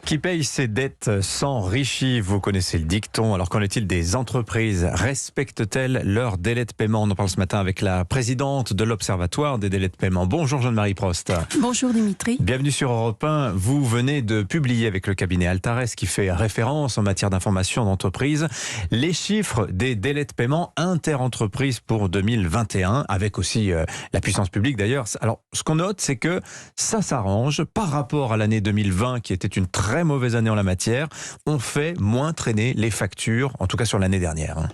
Qui paye ses dettes s'enrichit, vous connaissez le dicton. Alors qu'en est-il des entreprises? Respectent-elles leurs délais de paiement? On en parle ce matin avec la présidente de l'Observatoire des délais de paiement. Bonjour Jeanne-Marie Prost. Bonjour Dimitri. Bienvenue sur Europe 1. Vous venez de publier avec le cabinet Altares, qui fait référence en matière d'information d'entreprise, les chiffres des délais de paiement interentreprises pour 2021, avec aussi la puissance publique d'ailleurs. Alors ce qu'on note, c'est que ça s'arrange par rapport à l'année 2020, qui était une très mauvaise année en la matière. On fait moins traîner les factures, en tout cas sur l'année dernière.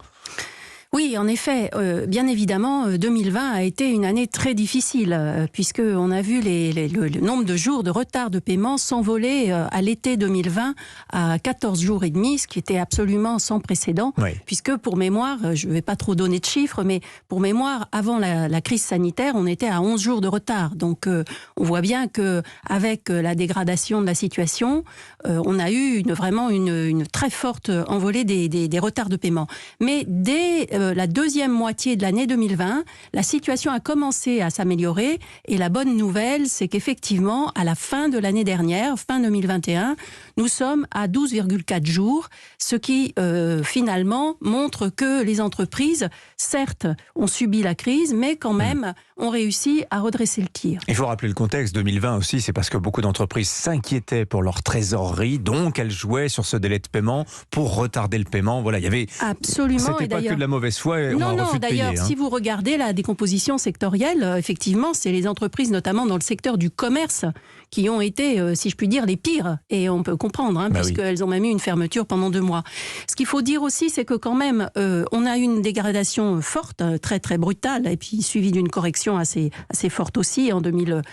Oui, en effet, bien évidemment, 2020 a été une année très difficile, puisqu'on a vu le nombre de jours de retard de paiement s'envoler à l'été 2020 à 14 jours et demi, ce qui était absolument sans précédent, oui. Puisque pour mémoire, je ne vais pas trop donner de chiffres, mais pour mémoire, avant la crise sanitaire, on était à 11 jours de retard. Donc on voit bien qu'avec la dégradation de la situation, on a eu vraiment une très forte envolée des retards de paiement. Mais dès la deuxième moitié de l'année 2020, la situation a commencé à s'améliorer et la bonne nouvelle, c'est qu'effectivement, à la fin de l'année dernière, fin 2021, nous sommes à 12,4 jours, ce qui finalement montre que les entreprises, certes, ont subi la crise, mais quand même ont réussi à redresser le tir. Il faut rappeler le contexte, 2020 aussi, c'est parce que beaucoup d'entreprises s'inquiétaient pour leur trésorerie, donc elles jouaient sur ce délai de paiement pour retarder le paiement. Voilà, il y avait... Absolument. C'était pas que de la mauvaise foi et non, un refus de payer. D'ailleurs, si vous regardez la décomposition sectorielle, effectivement, c'est les entreprises, notamment dans le secteur du commerce, qui ont été, si je puis dire, les pires. Et on peut comprendre, puisqu'elles ont même eu une fermeture pendant 2 mois. Ce qu'il faut dire aussi, c'est que quand même, on a eu une dégradation forte, très très brutale, et puis suivie d'une correction assez forte aussi en 2020.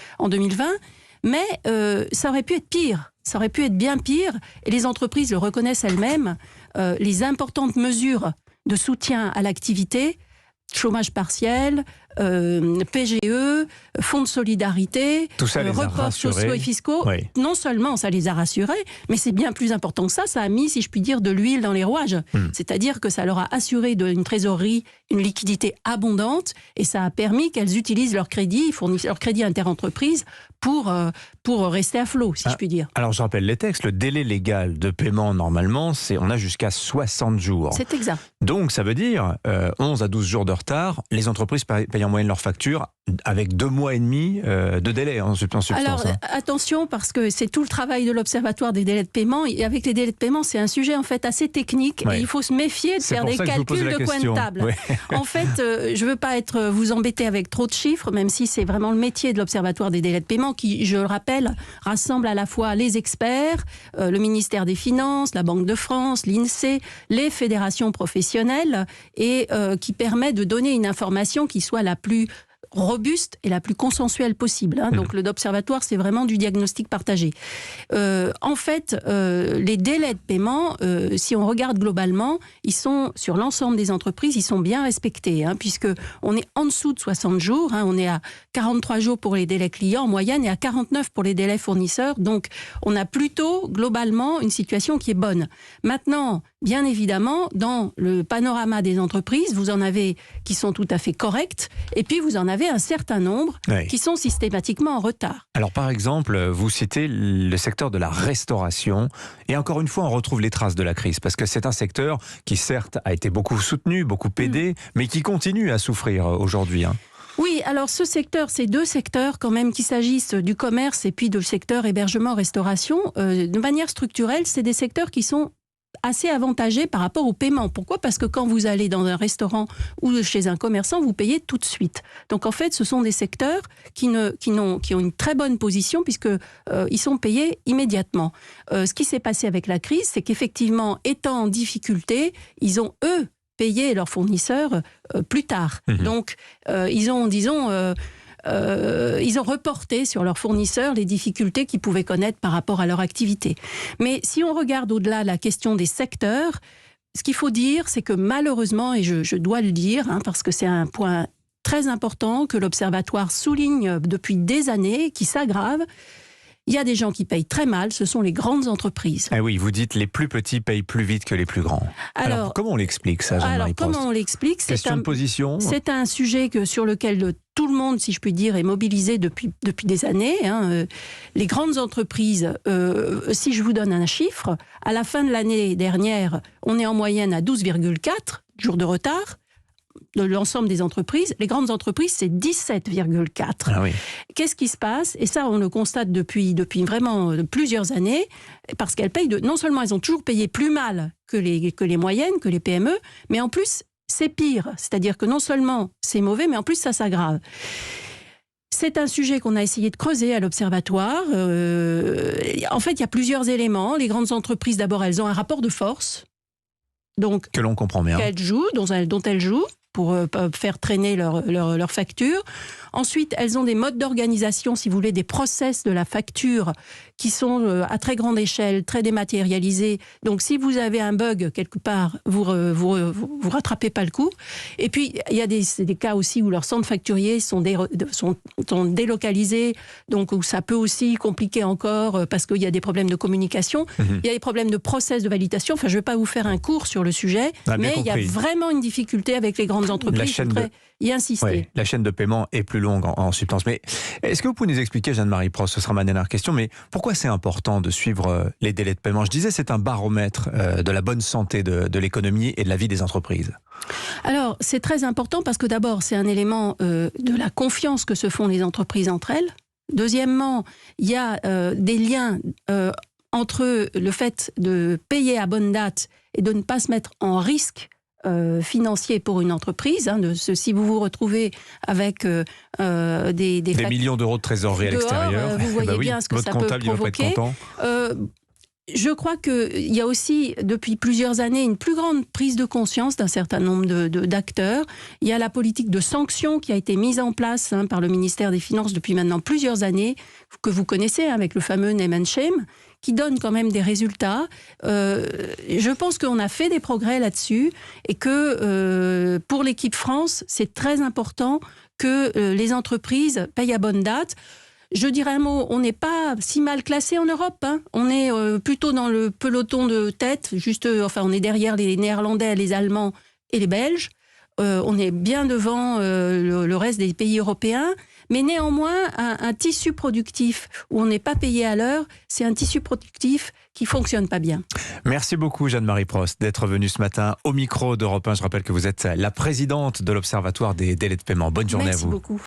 Mais ça aurait pu être pire. Ça aurait pu être bien pire. Et les entreprises le reconnaissent elles-mêmes. Les importantes mesures de soutien à l'activité, chômage partiel, PGE, fonds de solidarité, reports sociaux et fiscaux. Oui. Non seulement ça les a rassurés, mais c'est bien plus important que ça. Ça a mis, si je puis dire, de l'huile dans les rouages. C'est-à-dire que ça leur a assuré une trésorerie, une liquidité abondante, et ça a permis qu'elles utilisent leur crédit, fournissent leur crédit interentreprise pour rester à flot, si je puis dire. Alors je rappelle les textes, le délai légal de paiement, normalement, on a jusqu'à 60 jours. C'est exact. Donc ça veut dire 11 à 12 jours de retard, les entreprises payent en moyenne leur facture avec 2 mois et demi de délai en substance. Alors attention, parce que c'est tout le travail de l'Observatoire des délais de paiement, et avec les délais de paiement, c'est un sujet en fait assez technique, et il faut se méfier de faire des calculs de coin de table. Oui. En fait, je ne veux pas vous embêter avec trop de chiffres, même si c'est vraiment le métier de l'Observatoire des délais de paiement qui, je le rappelle, rassemble à la fois les experts, le ministère des Finances, la Banque de France, l'INSEE, les fédérations professionnelles, et qui permet de donner une information qui soit la plus robuste et la plus consensuelle possible. Donc l'Observatoire, c'est vraiment du diagnostic partagé. En fait, les délais de paiement, si on regarde globalement, ils sont, sur l'ensemble des entreprises, ils sont bien respectés, puisque on est en dessous de 60 jours, on est à 43 jours pour les délais clients en moyenne et à 49 pour les délais fournisseurs. Donc on a plutôt, globalement, une situation qui est bonne. Maintenant, bien évidemment, dans le panorama des entreprises, vous en avez qui sont tout à fait correctes, et puis vous en avez un certain nombre qui sont systématiquement en retard. Alors par exemple, vous citez le secteur de la restauration, et encore une fois on retrouve les traces de la crise, parce que c'est un secteur qui certes a été beaucoup soutenu, beaucoup aidé, mais qui continue à souffrir aujourd'hui. Oui, alors ce secteur, c'est 2 secteurs quand même, qu'il s'agisse du commerce et puis du secteur hébergement-restauration. De manière structurelle, c'est des secteurs qui sont assez avantagés par rapport au paiement. Pourquoi ? Parce que quand vous allez dans un restaurant ou chez un commerçant, vous payez tout de suite. Donc en fait, ce sont des secteurs qui ont une très bonne position, puisque ils sont payés immédiatement. Ce qui s'est passé avec la crise, c'est qu'effectivement, étant en difficulté, ils ont, eux, payé leurs fournisseurs plus tard. Donc ils ont, disons... ils ont reporté sur leurs fournisseurs les difficultés qu'ils pouvaient connaître par rapport à leur activité. Mais si on regarde au-delà la question des secteurs, ce qu'il faut dire, c'est que malheureusement, et je dois le dire, parce que c'est un point très important que l'Observatoire souligne depuis des années, qui s'aggrave, Il y a des gens qui payent très mal, ce sont les grandes entreprises. Ah oui, vous dites les plus petits payent plus vite que les plus grands. Alors comment on l'explique ça, Jeanne-Marie Prost ? Comment on l'explique ? Question de position. C'est un sujet sur lequel tout le monde, si je puis dire, est mobilisé depuis des années. Les grandes entreprises, si je vous donne un chiffre, à la fin de l'année dernière, on est en moyenne à 12,4 jours de retard. De l'ensemble des entreprises, les grandes entreprises, c'est 17,4. Ah oui. Qu'est-ce qui se passe ? Et ça, on le constate depuis vraiment plusieurs années, parce qu'elles payent non seulement elles ont toujours payé plus mal que les moyennes, que les PME, mais en plus, c'est pire. C'est-à-dire que non seulement c'est mauvais, mais en plus, ça s'aggrave. C'est un sujet qu'on a essayé de creuser à l'Observatoire. En fait, il y a plusieurs éléments. Les grandes entreprises, d'abord, elles ont un rapport de force. Donc, que l'on comprend bien. Dont elles jouent pour faire traîner leur facture. Ensuite, elles ont des modes d'organisation, si vous voulez, des process de la facture qui sont à très grande échelle, très dématérialisés. Donc, si vous avez un bug quelque part, vous rattrapez pas le coup. Et puis, il y a des cas aussi où leurs centres facturiers sont délocalisés, donc où ça peut aussi compliquer encore parce qu'il y a des problèmes de communication. Il y a des problèmes de process de validation. Enfin, je ne vais pas vous faire un cours sur le sujet, mais il y a vraiment une difficulté avec les grandes entreprises. Je voudrais y insister. Oui, la chaîne de paiement est plus longue en substance. Mais est-ce que vous pouvez nous expliquer, Jeanne-Marie Prost, ce sera ma dernière question, mais pourquoi c'est important de suivre les délais de paiement ? Je disais, c'est un baromètre de la bonne santé de l'économie et de la vie des entreprises. Alors, c'est très important parce que d'abord, c'est un élément de la confiance que se font les entreprises entre elles. Deuxièmement, il y a des liens entre le fait de payer à bonne date et de ne pas se mettre en risque financier pour une entreprise. Si vous vous retrouvez avec des millions d'euros de trésorerie à l'extérieur, vous voyez bien ce que ça peut provoquer. Je crois qu'il y a aussi, depuis plusieurs années, une plus grande prise de conscience d'un certain nombre d'acteurs. Il y a la politique de sanctions qui a été mise en place par le ministère des Finances depuis maintenant plusieurs années, que vous connaissez avec le fameux name and shame, qui donne quand même des résultats. Je pense qu'on a fait des progrès là-dessus et que pour l'équipe France, c'est très important que les entreprises payent à bonne date. Je dirais un mot, on n'est pas si mal classé en Europe. On est plutôt dans le peloton de tête, on est derrière les Néerlandais, les Allemands et les Belges. On est bien devant le reste des pays européens. Mais néanmoins, un tissu productif où on n'est pas payé à l'heure, c'est un tissu productif qui ne fonctionne pas bien. Merci beaucoup, Jeanne-Marie Prost, d'être venue ce matin au micro d'Europe 1. Je rappelle que vous êtes la présidente de l'Observatoire des délais de paiement. Bonne journée à vous. Merci beaucoup.